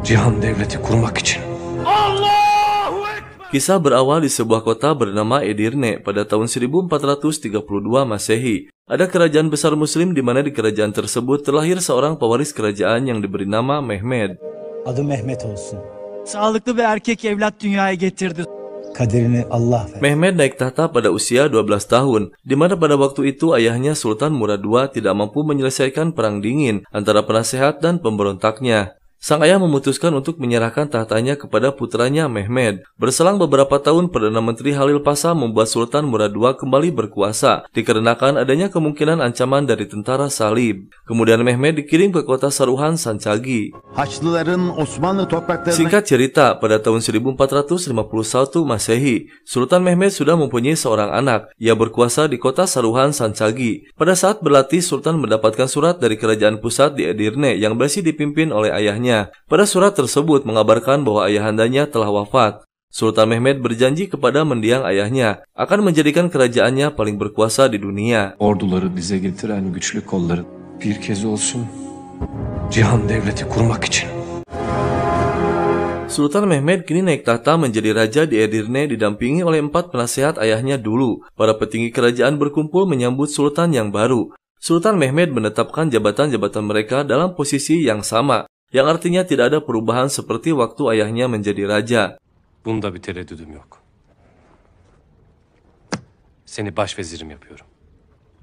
Cihan devleti kurmak için. Kisah berawal di sebuah kota bernama Edirne pada tahun 1432 Masehi. Ada kerajaan besar Muslim di mana di kerajaan tersebut terlahir seorang pewaris kerajaan yang diberi nama Mehmed. Adı Mehmet olsun. Sağlıklı bir erkek evlat dünyaya getirdi. Kaderini Allah verdi. Mehmed naik tahta pada usia 12 tahun, di mana pada waktu itu ayahnya Sultan Murad II tidak mampu menyelesaikan perang dingin antara penasehat dan pemberontaknya. Sang ayah memutuskan untuk menyerahkan tahtanya kepada putranya Mehmed. Berselang beberapa tahun, Perdana Menteri Halil Pasha membuat Sultan Murad II kembali berkuasa, dikarenakan adanya kemungkinan ancaman dari tentara Salib. Kemudian Mehmed dikirim ke kota Saruhan Sancagi. Singkat cerita, pada tahun 1451 Masehi, Sultan Mehmed sudah mempunyai seorang anak. Ia berkuasa di kota Saruhan Sancagi. Pada saat berlatih, Sultan mendapatkan surat dari kerajaan pusat di Edirne yang masih dipimpin oleh ayahnya. Pada surat tersebut mengabarkan bahwa ayahandanya telah wafat. Sultan Mehmed berjanji kepada mendiang ayahnya akan menjadikan kerajaannya paling berkuasa di dunia. Orduları bize getiren güçlü kolların bir kez olsun Cihan devleti kurmak için. Sultan Mehmed kini naik tahta menjadi raja di Edirne didampingi oleh 4 penasehat ayahnya dulu. Para petinggi kerajaan berkumpul menyambut Sultan yang baru. Sultan Mehmed menetapkan jabatan-jabatan mereka dalam posisi yang sama, yang artinya tidak ada perubahan seperti waktu ayahnya menjadi raja. Bunda bir tereddüdüm yok. Seni başvezirim yapıyorum.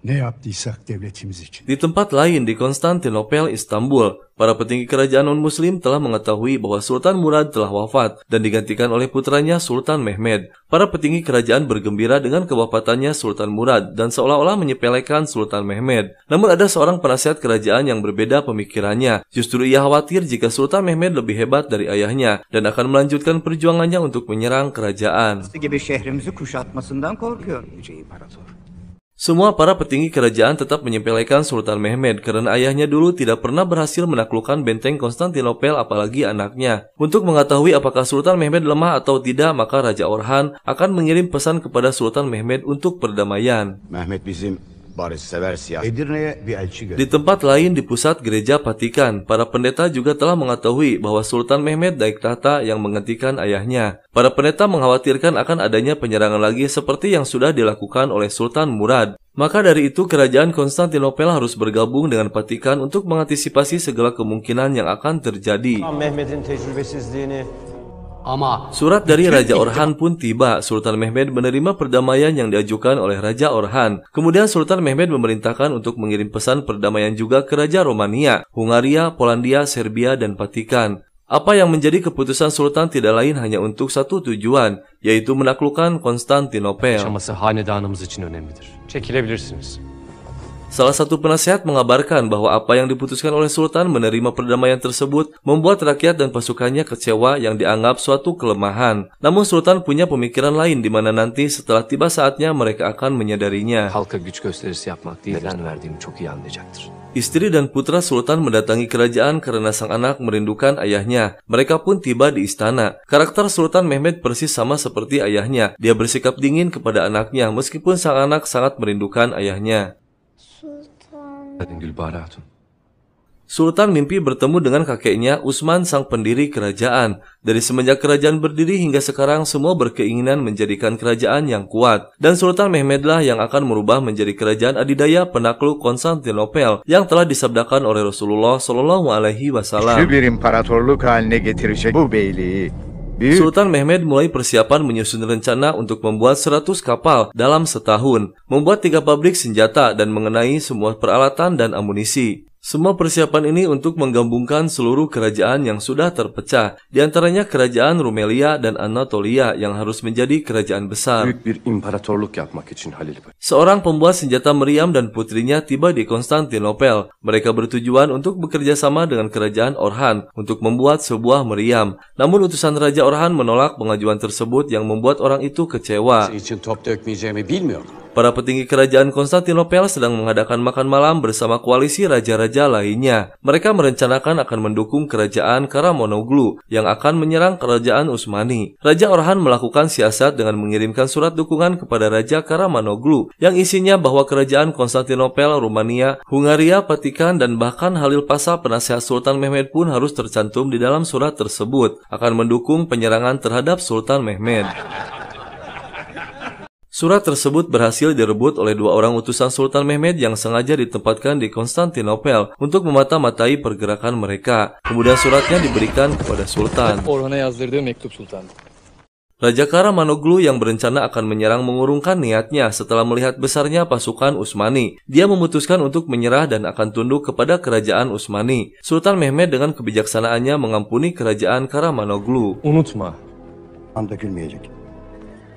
Ne yaptıysak devletimiz için. Di tempat lain di Konstantinopel, Istanbul, para petinggi kerajaan non-muslim telah mengetahui bahwa Sultan Murad telah wafat dan digantikan oleh putranya Sultan Mehmed. Para petinggi kerajaan bergembira dengan kewafatannya Sultan Murad dan seolah-olah menyepelekan Sultan Mehmed. Namun ada seorang penasihat kerajaan yang berbeda pemikirannya. Justru ia khawatir jika Sultan Mehmed lebih hebat dari ayahnya dan akan melanjutkan perjuangannya untuk menyerang kerajaan. Gibi şehrimizi kuşatmasından korkuyor Yüce İmparator. Semua para petinggi kerajaan tetap menyepelekan Sultan Mehmed karena ayahnya dulu tidak pernah berhasil menaklukkan benteng Konstantinopel apalagi anaknya. Untuk mengetahui apakah Sultan Mehmed lemah atau tidak, maka Raja Orhan akan mengirim pesan kepada Sultan Mehmed untuk perdamaian. Mehmet bizim barışsever siyasi. Edirne'ye bir elçi gönder. Di tempat lain di pusat gereja Vatikan, para pendeta juga telah mengetahui bahwa Sultan Mehmed naik tahta yang menggantikan ayahnya. Para pendeta mengkhawatirkan akan adanya penyerangan lagi seperti yang sudah dilakukan oleh Sultan Murad. Maka dari itu kerajaan Konstantinopel harus bergabung dengan Vatikan untuk mengantisipasi segala kemungkinan yang akan terjadi. Surat dari Raja Orhan pun tiba. Sultan Mehmed menerima perdamaian yang diajukan oleh Raja Orhan. Kemudian Sultan Mehmed memerintahkan untuk mengirim pesan perdamaian juga ke Raja Romania, Hungaria, Polandia, Serbia, dan Vatikan. Apa yang menjadi keputusan Sultan tidak lain hanya untuk satu tujuan, yaitu menaklukkan Konstantinopel. Yaşaması hanedanımız için önemlidir. Çekilebilirsiniz. Salah satu penasehat mengabarkan bahwa apa yang diputuskan oleh Sultan menerima perdamaian tersebut membuat rakyat dan pasukannya kecewa yang dianggap suatu kelemahan. Namun Sultan punya pemikiran lain di mana nanti setelah tiba saatnya mereka akan menyadarinya. Halka güç gösterisi yapmak değil, neden verdiğimi çok iyi anlayacaktır. Istri dan putra Sultan mendatangi kerajaan karena sang anak merindukan ayahnya. Mereka pun tiba di istana. Karakter Sultan Mehmed persis sama seperti ayahnya. Dia bersikap dingin kepada anaknya meskipun sang anak sangat merindukan ayahnya. Sultan mimpi bertemu dengan kakeknya Utsman, sang pendiri kerajaan. Dari semenjak kerajaan berdiri hingga sekarang semua berkeinginan menjadikan kerajaan yang kuat. Dan Sultan Mehmedlah yang akan merubah menjadi kerajaan adidaya penakluk Konstantinopel yang telah disabdakan oleh Rasulullah SAW. Bir imparatorluk haline getirecek bu beyliği. Sultan Mehmed mulai persiapan menyusun rencana untuk membuat 100 kapal dalam setahun, membuat 3 pabrik senjata dan mengenai semua peralatan dan amunisi. Semua persiapan ini untuk menggabungkan seluruh kerajaan yang sudah terpecah, di antaranya kerajaan Rumelia dan Anatolia yang harus menjadi kerajaan besar. Büyük bir imparatorluk yapmak için Halil Bey. Seorang pembuat senjata meriam dan putrinya tiba di Konstantinopel. Mereka bertujuan untuk bekerja sama dengan kerajaan Orhan untuk membuat sebuah meriam. Namun utusan Raja Orhan menolak pengajuan tersebut yang membuat orang itu kecewa. Para petinggi kerajaan Konstantinopel sedang mengadakan makan malam bersama koalisi raja-raja lainnya. Mereka merencanakan akan mendukung kerajaan Karamanoglu yang akan menyerang kerajaan Utsmani. Raja Orhan melakukan siasat dengan mengirimkan surat dukungan kepada Raja Karamanoglu yang isinya bahwa kerajaan Konstantinopel, Rumania, Hungaria, Vatikan, dan bahkan Halil Pasha, penasihat Sultan Mehmed pun harus tercantum di dalam surat tersebut akan mendukung penyerangan terhadap Sultan Mehmed. Surat tersebut berhasil direbut oleh 2 orang utusan Sultan Mehmed yang sengaja ditempatkan di Konstantinopel untuk memata-matai pergerakan mereka. Kemudian suratnya diberikan kepada Sultan. Orhan'a yazdırdığı mektup sultan. Raja Karamanoglu yang berencana akan menyerang mengurungkan niatnya setelah melihat besarnya pasukan Utsmani. Dia memutuskan untuk menyerah dan akan tunduk kepada kerajaan Utsmani. Sultan Mehmed dengan kebijaksanaannya mengampuni kerajaan Karamanoglu. Unutma. Kan dökülmeyecek.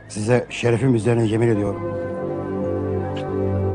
Size şerefim üzerine yemin ediyorum.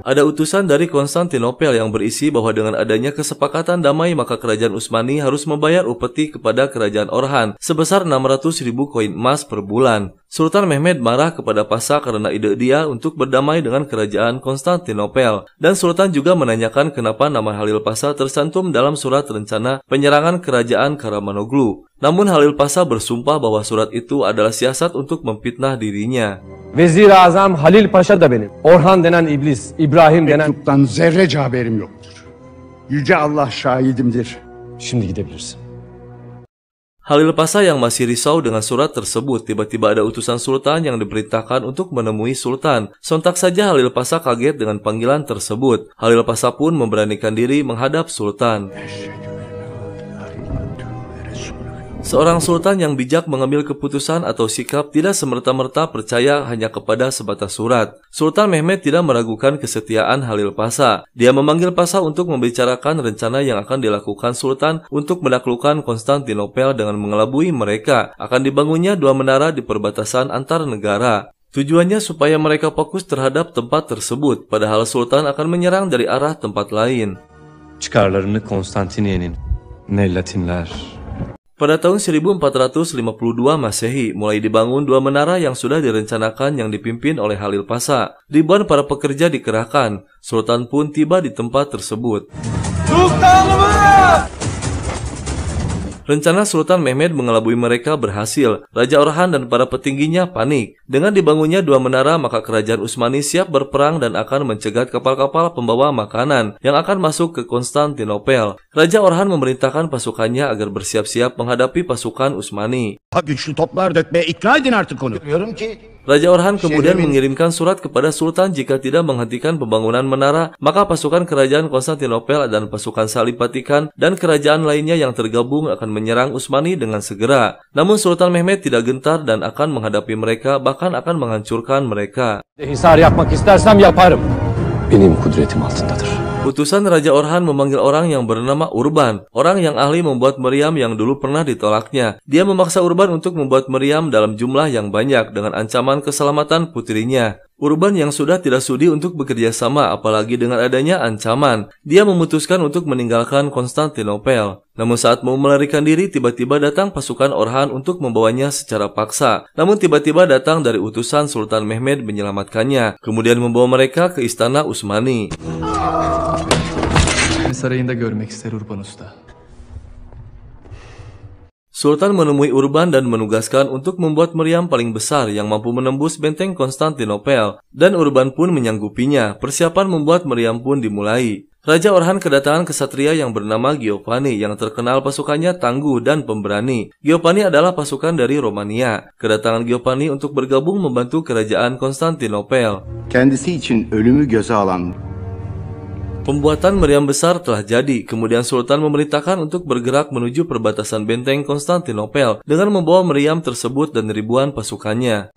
Ada utusan dari Konstantinopel yang berisi bahwa dengan adanya kesepakatan damai maka kerajaan Utsmani harus membayar upeti kepada kerajaan Orhan sebesar 600.000 koin emas per bulan. Sultan Mehmed marah kepada Pasha karena ide dia untuk berdamai dengan kerajaan Konstantinopel. Dan Sultan juga menanyakan kenapa nama Halil Pasha tersantum dalam surat rencana penyerangan kerajaan Karamanoglu. Namun Halil Pasha bersumpah bahwa surat itu adalah siasat untuk memfitnah dirinya. Vezir-i Azam Halil Paşa da benim. Orhan denen iblis, İbrahim denen... Mektuptan zerrece haberim yoktur. Yüce Allah şahidimdir. Şimdi gidebilirsin. Halil Pasha yang masih risau dengan surat tersebut, tiba-tiba ada utusan Sultan yang diperintahkan untuk menemui Sultan. Sontak saja Halil Pasha kaget dengan panggilan tersebut. Halil Pasha pun memberanikan diri menghadap Sultan. Seorang sultan yang bijak mengambil keputusan atau sikap tidak semerta-merta percaya hanya kepada sebatas surat. Sultan Mehmed tidak meragukan kesetiaan Halil Pasha. Dia memanggil Pasha untuk membicarakan rencana yang akan dilakukan Sultan untuk menaklukkan Konstantinopel dengan mengelabui mereka. Akan dibangunnya 2 menara di perbatasan antar negara. Tujuannya supaya mereka fokus terhadap tempat tersebut, padahal Sultan akan menyerang dari arah tempat lain. Çıkarlarını Konstantiniye'nin, ne Latinler. Pada tahun 1452 Masehi, mulai dibangun 2 menara yang sudah direncanakan yang dipimpin oleh Halil Pasha. Ribuan para pekerja dikerahkan. Sultan pun tiba di tempat tersebut. Rencana Sultan Mehmed mengelabui mereka berhasil. Raja Orhan dan para petingginya panik. Dengan dibangunnya 2 menara, maka kerajaan Utsmani siap berperang dan akan mencegat kapal-kapal pembawa makanan yang akan masuk ke Konstantinopel. Raja Orhan memerintahkan pasukannya agar bersiap-siap menghadapi pasukan Utsmani. Güçlü toplar dökmeye ikna edin artık onu. Diyorum ki Raja Orhan kemudian mengirimkan surat kepada Sultan jika tidak menghentikan pembangunan menara, maka pasukan kerajaan Konstantinopel dan pasukan salib Vatikan dan kerajaan lainnya yang tergabung akan menyerang Utsmani dengan segera. Namun Sultan Mehmed tidak gentar dan akan menghadapi mereka, bahkan akan menghancurkan mereka. Hisar yapmak istersem yaparım. Benim kudretim altındadır. Utusan Raja Orhan memanggil orang yang bernama Urban, orang yang ahli membuat meriam yang dulu pernah ditolaknya. Dia memaksa Urban untuk membuat meriam dalam jumlah yang banyak dengan ancaman keselamatan putrinya. Urban yang sudah tidak sudi untuk bekerja sama apalagi dengan adanya ancaman. Dia memutuskan untuk meninggalkan Konstantinopel. Namun saat mau melarikan diri, tiba-tiba datang pasukan Orhan untuk membawanya secara paksa. Namun tiba-tiba datang dari utusan Sultan Mehmed menyelamatkannya, kemudian membawa mereka ke istana Utsmani. Sarayında görmek ister Urban Usta. Sultan menemui Urban dan menugaskan untuk membuat meriam paling besar yang mampu menembus benteng Konstantinopel, dan Urban pun menyanggupinya. Persiapan membuat meriam pun dimulai. Raja Orhan kedatangan kesatria yang bernama Giovanni yang terkenal pasukannya tangguh dan pemberani. Giovanni adalah pasukan dari Romania. Kedatangan Giovanni untuk bergabung membantu kerajaan Konstantinopel. Kendisi için ölümü göze alan Pembuatan meriam besar telah jadi, kemudian Sultan memerintahkan untuk bergerak menuju perbatasan benteng Konstantinopel dengan membawa meriam tersebut dan ribuan pasukannya.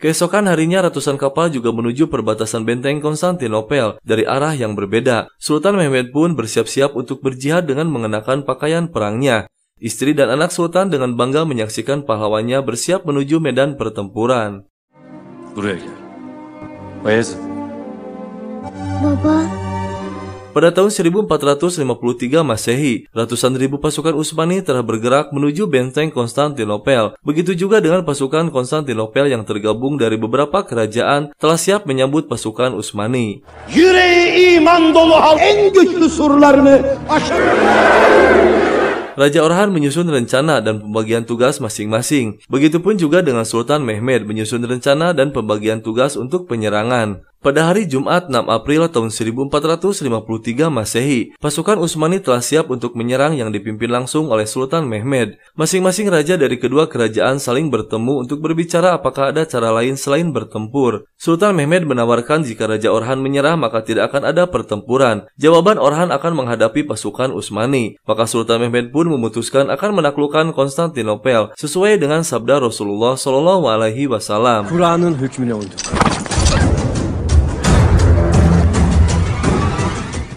Keesokan harinya ratusan kapal juga menuju perbatasan benteng Konstantinopel dari arah yang berbeda. Sultan Mehmed pun bersiap-siap untuk berjihad dengan mengenakan pakaian perangnya. Istri dan anak Sultan dengan bangga menyaksikan pahlawannya bersiap menuju medan pertempuran. Buraya gel. Bayezid. Baba. Pada tahun 1453 Masehi, ratusan ribu pasukan Utsmani telah bergerak menuju benteng Konstantinopel. Begitu juga dengan pasukan Konstantinopel yang tergabung dari beberapa kerajaan telah siap menyambut pasukan Utsmani. Yüreği iman dolu halk en güçlü surlarını aşar. Raja Orhan menyusun rencana dan pembagian tugas masing-masing. Begitupun juga dengan Sultan Mehmed menyusun rencana dan pembagian tugas untuk penyerangan. Pada hari Jumat 6 April tahun 1453 Masehi, pasukan Utsmani telah siap untuk menyerang yang dipimpin langsung oleh Sultan Mehmed. Masing-masing raja dari kedua kerajaan saling bertemu untuk berbicara apakah ada cara lain selain bertempur. Sultan Mehmed menawarkan jika Raja Orhan menyerah maka tidak akan ada pertempuran. Jawaban Orhan akan menghadapi pasukan Utsmani. Maka Sultan Mehmed pun memutuskan akan menaklukkan Konstantinopel sesuai dengan sabda Rasulullah SAW. Kur'an'ın hükmüne uyduk.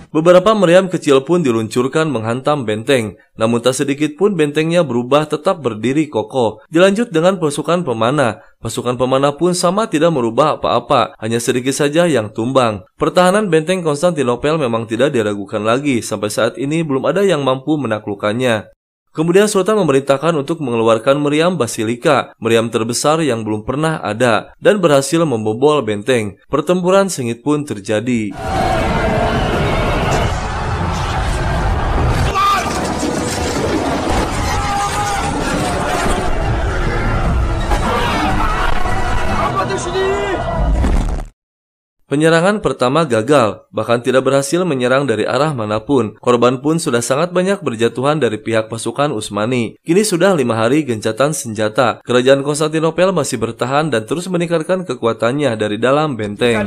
Beberapa meriam kecil pun diluncurkan menghantam benteng, namun tak sedikit pun bentengnya berubah tetap berdiri kokoh. Dilanjut dengan pasukan pemanah. Pasukan pemanah pun sama tidak merubah apa-apa, hanya sedikit saja yang tumbang. Pertahanan benteng Konstantinopel memang tidak diragukan lagi, sampai saat ini belum ada yang mampu menaklukkannya. Kemudian Sultan memerintahkan untuk mengeluarkan meriam basilika, meriam terbesar yang belum pernah ada, dan berhasil membobol benteng. Pertempuran sengit pun terjadi. Penyerangan pertama gagal, bahkan tidak berhasil menyerang dari arah manapun. Korban pun sudah sangat banyak berjatuhan dari pihak pasukan Utsmani. Kini sudah 5 hari gencatan senjata. Kerajaan Konstantinopel masih bertahan dan terus meningkatkan kekuatannya dari dalam benteng.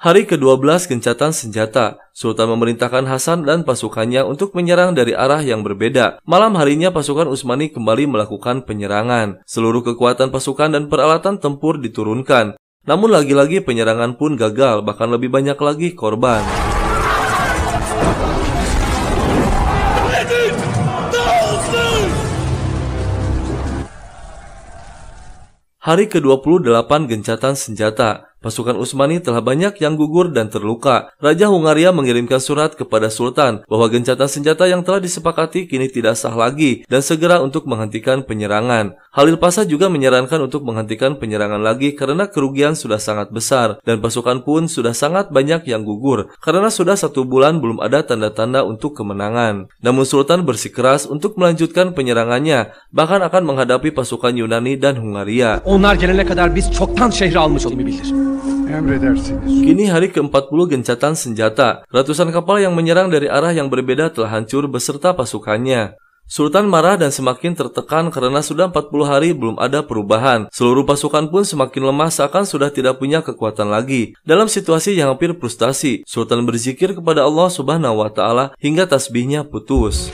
Hari ke-12 gencatan senjata, Sultan memerintahkan Hasan dan pasukannya untuk menyerang dari arah yang berbeda. Malam harinya pasukan Utsmani kembali melakukan penyerangan. Seluruh kekuatan pasukan dan peralatan tempur diturunkan. Namun lagi-lagi penyerangan pun gagal, bahkan lebih banyak lagi korban. Hari ke-28 gencatan senjata, pasukan Utsmani telah banyak yang gugur dan terluka. Raja Hungaria mengirimkan surat kepada Sultan bahwa gencatan senjata yang telah disepakati kini tidak sah lagi dan segera untuk menghentikan penyerangan. Halil Pasha juga menyarankan untuk menghentikan penyerangan lagi karena kerugian sudah sangat besar dan pasukan pun sudah sangat banyak yang gugur karena sudah 1 bulan belum ada tanda-tanda untuk kemenangan. Namun Sultan bersikeras untuk melanjutkan penyerangannya, bahkan akan menghadapi pasukan Yunani dan Hungaria. Onlar gelene kadar biz çoktan şehri almış olduğumu bildir. Kini hari ke-40 gencatan senjata. Ratusan kapal yang menyerang dari arah yang berbeda telah hancur beserta pasukannya. Sultan marah dan semakin tertekan karena sudah 40 hari belum ada perubahan. Seluruh pasukan pun semakin lemah seakan sudah tidak punya kekuatan lagi. Dalam situasi yang hampir frustasi, Sultan berzikir kepada Allah Subhanahu wa Ta'ala hingga tasbihnya putus.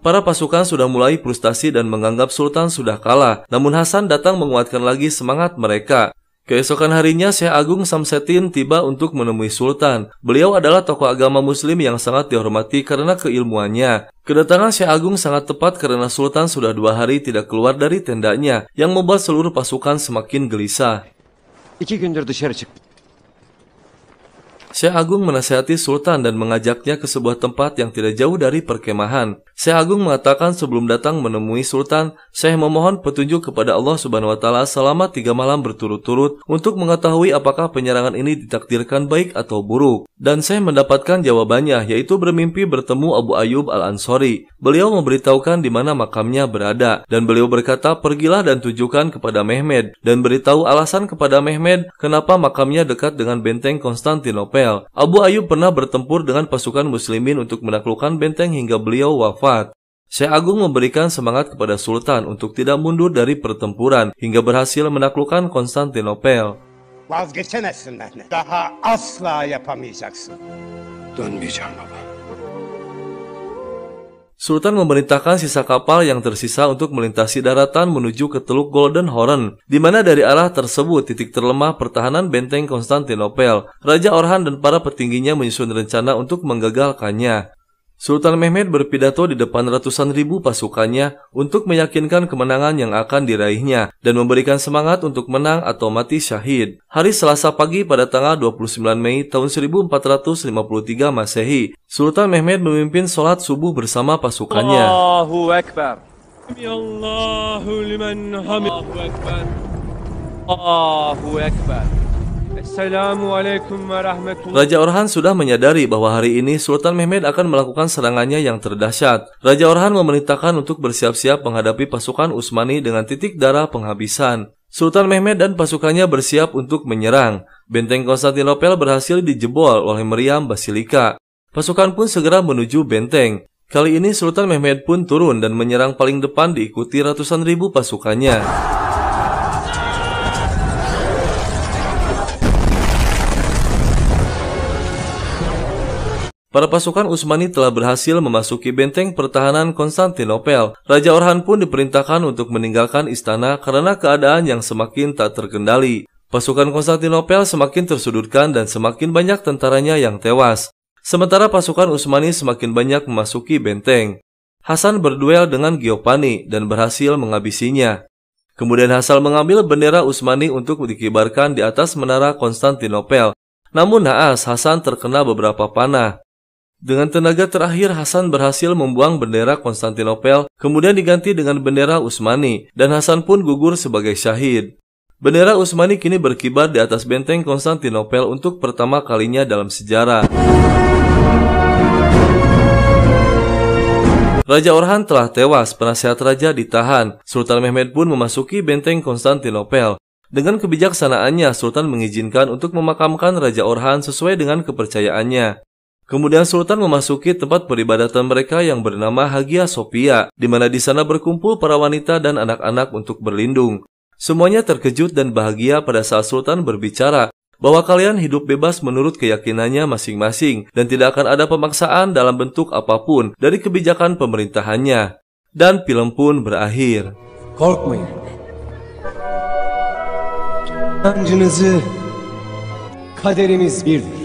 Para pasukan sudah mulai frustasi dan menganggap Sultan sudah kalah. Namun Hasan datang menguatkan lagi semangat mereka. Keesokan harinya Syekh Agung Samsetin tiba untuk menemui Sultan. Beliau adalah tokoh agama Muslim yang sangat dihormati karena keilmuannya. Kedatangan Syekh Agung sangat tepat karena Sultan sudah 2 hari tidak keluar dari tendanya, yang membuat seluruh pasukan semakin gelisah. 2 gündür dışarı çıktım. Syekh Agung menasihati Sultan dan mengajaknya ke sebuah tempat yang tidak jauh dari perkemahan. Syekh Agung mengatakan sebelum datang menemui Sultan, Syekh memohon petunjuk kepada Allah Subhanahu wa Ta'ala selama 3 malam berturut-turut untuk mengetahui apakah penyerangan ini ditakdirkan baik atau buruk. Dan Syekh mendapatkan jawabannya, yaitu bermimpi bertemu Abu Ayyub Al-Ansori. Beliau memberitahukan di mana makamnya berada, dan beliau berkata, pergilah dan tujukan kepada Mehmed, dan beritahu alasan kepada Mehmed kenapa makamnya dekat dengan benteng Konstantinopel. Abu Ayyub pernah bertempur dengan pasukan muslimin untuk menaklukkan benteng hingga beliau wafat. Syekh Agung memberikan semangat kepada Sultan untuk tidak mundur dari pertempuran hingga berhasil menaklukkan Konstantinopel. Vazgeçemezsin benimle. Daha asla yapamayacaksın. Dönmeyeceğim baba. Sultan memerintahkan sisa kapal yang tersisa untuk melintasi daratan menuju ke Teluk Golden Horn, di mana dari arah tersebut titik terlemah pertahanan benteng Konstantinopel. Raja Orhan dan para petingginya menyusun rencana untuk menggagalkannya. Sultan Mehmed berpidato di depan ratusan ribu pasukannya untuk meyakinkan kemenangan yang akan diraihnya dan memberikan semangat untuk menang atau mati syahid. Hari Selasa pagi pada tanggal 29 Mei tahun 1453 Masehi, Sultan Mehmed memimpin sholat subuh bersama pasukannya. Allahu Ekber. Allahu liman hamid. Allahu Ekber. Allahu Ekber. Assalamualaikum warahmatullahi. Raja Orhan sudah menyadari bahwa hari ini Sultan Mehmed akan melakukan serangannya yang terdahsyat. Raja Orhan memerintahkan untuk bersiap-siap menghadapi pasukan Utsmani dengan titik darah penghabisan. Sultan Mehmed dan pasukannya bersiap untuk menyerang. Benteng Konstantinopel berhasil dijebol oleh meriam Basilika. Pasukan pun segera menuju benteng. Kali ini Sultan Mehmed pun turun dan menyerang paling depan diikuti ratusan ribu pasukannya. Para pasukan Utsmani telah berhasil memasuki benteng pertahanan Konstantinopel. Raja Orhan pun diperintahkan untuk meninggalkan istana karena keadaan yang semakin tak terkendali. Pasukan Konstantinopel semakin tersudutkan dan semakin banyak tentaranya yang tewas. Sementara pasukan Utsmani semakin banyak memasuki benteng. Hasan berduel dengan Giovanni dan berhasil menghabisinya. Kemudian Hasan mengambil bendera Utsmani untuk dikibarkan di atas menara Konstantinopel. Namun naas Hasan terkena beberapa panah. Dengan tenaga terakhir, Hasan berhasil membuang bendera Konstantinopel, kemudian diganti dengan bendera Utsmani, dan Hasan pun gugur sebagai syahid. Bendera Utsmani kini berkibar di atas benteng Konstantinopel untuk pertama kalinya dalam sejarah. Raja Orhan telah tewas, penasehat raja ditahan. Sultan Mehmed pun memasuki benteng Konstantinopel. Dengan kebijaksanaannya, Sultan mengizinkan untuk memakamkan Raja Orhan sesuai dengan kepercayaannya. Kemudian Sultan memasuki tempat peribadatan mereka yang bernama Hagia Sophia, di mana di sana berkumpul para wanita dan anak-anak untuk berlindung. Semuanya terkejut dan bahagia pada saat Sultan berbicara bahwa kalian hidup bebas menurut keyakinannya masing-masing dan tidak akan ada pemaksaan dalam bentuk apapun dari kebijakan pemerintahannya. Dan film pun berakhir. Korkmayın. İnancınızı kaderimiz birdir.